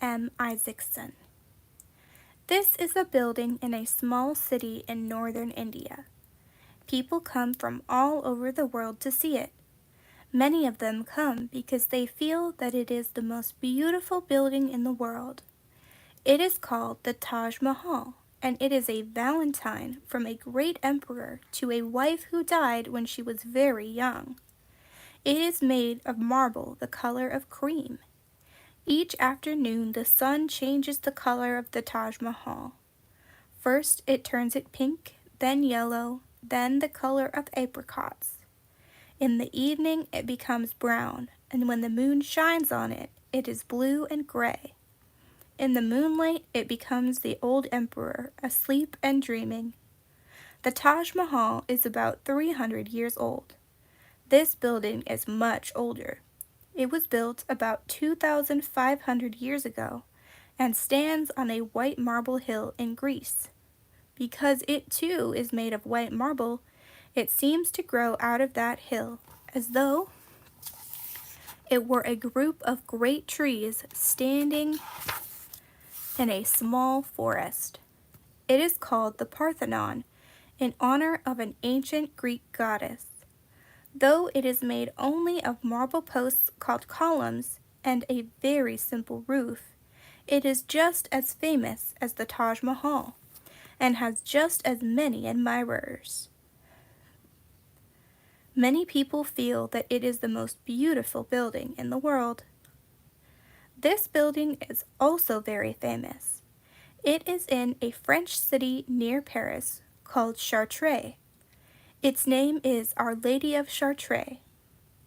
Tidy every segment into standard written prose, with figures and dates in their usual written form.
M. Isaacson. This is a building in a small city in northern India. People come from all over the world to see it. Many of them come because they feel that it is the most beautiful building in the world. It is called the Taj Mahal, and it is a valentine from a great emperor to a wife who died when she was very young. It is made of marble the color of cream. Each afternoon the sun changes the color of the Taj Mahal. First it turns it pink, then yellow, then the color of apricots. In the evening it becomes brown, and when the moon shines on it, it is blue and gray. In the moonlight it becomes the old emperor, asleep and dreaming. The Taj Mahal is about 300 years old. This building is much older. It was built about 2,500 years ago and stands on a white marble hill in Greece. Because it too is made of white marble, it seems to grow out of that hill as though it were a group of great trees standing in a small forest. It is called the Parthenon in honor of an ancient Greek goddess. Though it is made only of marble posts called columns and a very simple roof, it is just as famous as the Taj Mahal and has just as many admirers. Many people feel that it is the most beautiful building in the world. This building is also very famous. It is in a French city near Paris called Chartres. Its name is Our Lady of Chartres.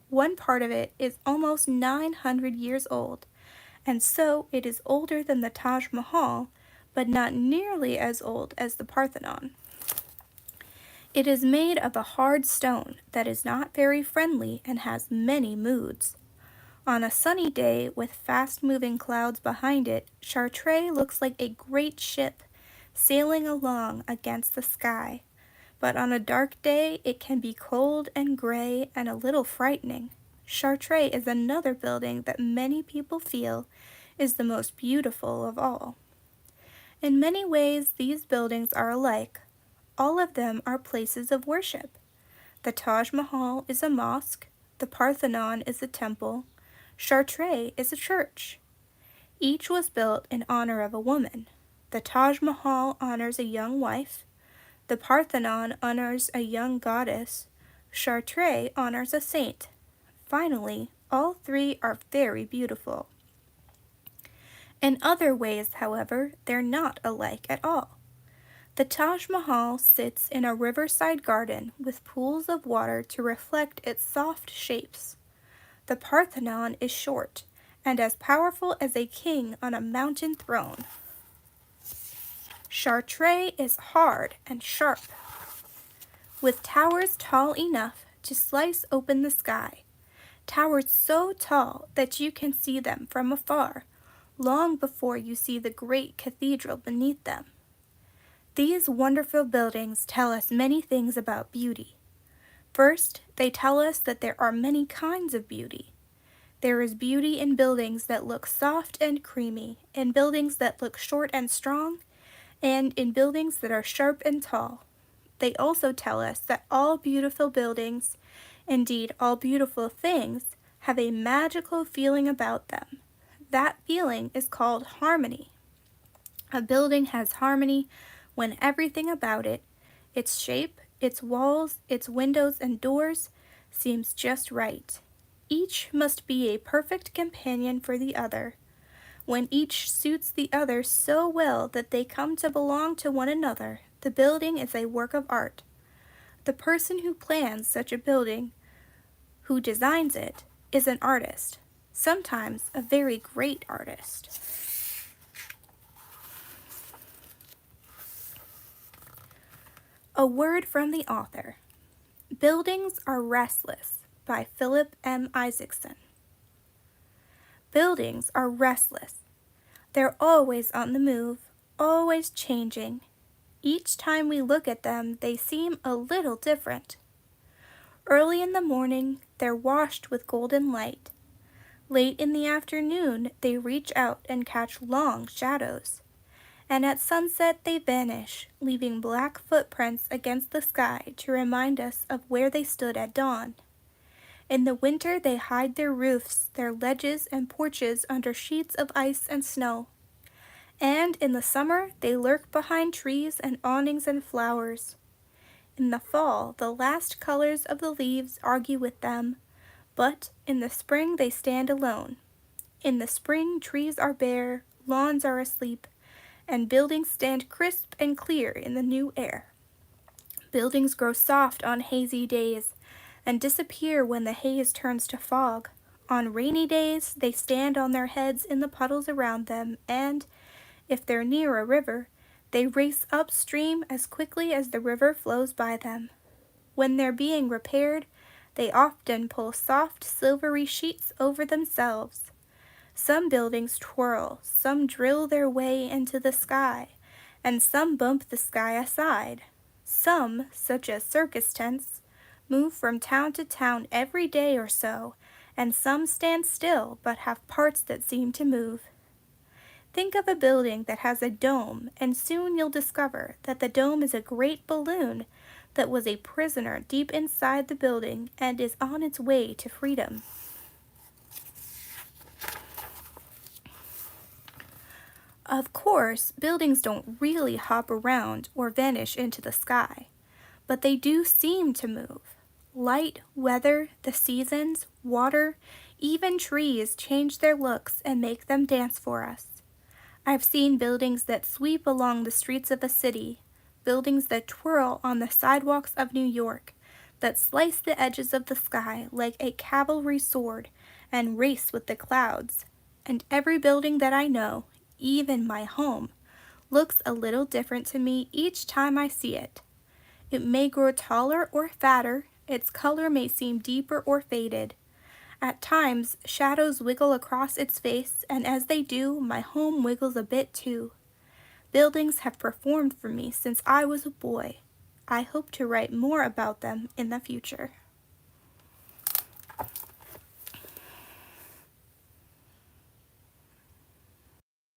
One part of it is almost 900 years old, and so it is older than the Taj Mahal, but not nearly as old as the Parthenon. It is made of a hard stone that is not very friendly and has many moods. On a sunny day with fast-moving clouds behind it, Chartres looks like a great ship sailing along against the sky. But on a dark day, it can be cold and gray and a little frightening. Chartres is another building that many people feel is the most beautiful of all. In many ways, these buildings are alike. All of them are places of worship. The Taj Mahal is a mosque, the Parthenon is a temple, Chartres is a church. Each was built in honor of a woman. The Taj Mahal honors a young wife, the Parthenon honors a young goddess, Chartres honors a saint. Finally, all three are very beautiful. In other ways, however, they're not alike at all. The Taj Mahal sits in a riverside garden with pools of water to reflect its soft shapes. The Parthenon is short and as powerful as a king on a mountain throne. Chartres is hard and sharp, with towers tall enough to slice open the sky, towers so tall that you can see them from afar, long before you see the great cathedral beneath them. These wonderful buildings tell us many things about beauty. First, they tell us that there are many kinds of beauty. There is beauty in buildings that look soft and creamy, in buildings that look short and strong, and in buildings that are sharp and tall. They also tell us that all beautiful buildings, indeed all beautiful things, have a magical feeling about them. That feeling is called harmony. A building has harmony when everything about it, its shape, its walls, its windows and doors, seems just right. Each must be a perfect companion for the other. When each suits the other so well that they come to belong to one another, the building is a work of art. The person who plans such a building, who designs it, is an artist, sometimes a very great artist. A word from the author. Buildings Are Restless by Philip M. Isaacson. Buildings are restless. They're always on the move, always changing. Each time we look at them, they seem a little different. Early in the morning, they're washed with golden light. Late in the afternoon, they reach out and catch long shadows. And at sunset they vanish, leaving black footprints against the sky to remind us of where they stood at dawn. In the winter they hide their roofs, their ledges and porches under sheets of ice and snow. And in the summer they lurk behind trees and awnings and flowers. In the fall the last colors of the leaves argue with them, but in the spring they stand alone. In the spring trees are bare, lawns are asleep, and buildings stand crisp and clear in the new air. Buildings grow soft on hazy days and disappear when the haze turns to fog. On rainy days, they stand on their heads in the puddles around them, and, if they're near a river, they race upstream as quickly as the river flows by them. When they're being repaired, they often pull soft, silvery sheets over themselves. Some buildings twirl, some drill their way into the sky, and some bump the sky aside. Some, such as circus tents, move from town to town every day or so, and some stand still but have parts that seem to move. Think of a building that has a dome, and soon you'll discover that the dome is a great balloon that was a prisoner deep inside the building and is on its way to freedom. Of course, buildings don't really hop around or vanish into the sky, but they do seem to move. Light, weather, the seasons, water, even trees change their looks and make them dance for us. I've seen buildings that sweep along the streets of a city, buildings that twirl on the sidewalks of New York, that slice the edges of the sky like a cavalry sword and race with the clouds. And every building that I know, even my home, looks a little different to me each time I see it. It may grow taller or fatter, its color may seem deeper or faded. At times, shadows wiggle across its face, and as they do, my home wiggles a bit too. Buildings have performed for me since I was a boy. I hope to write more about them in the future.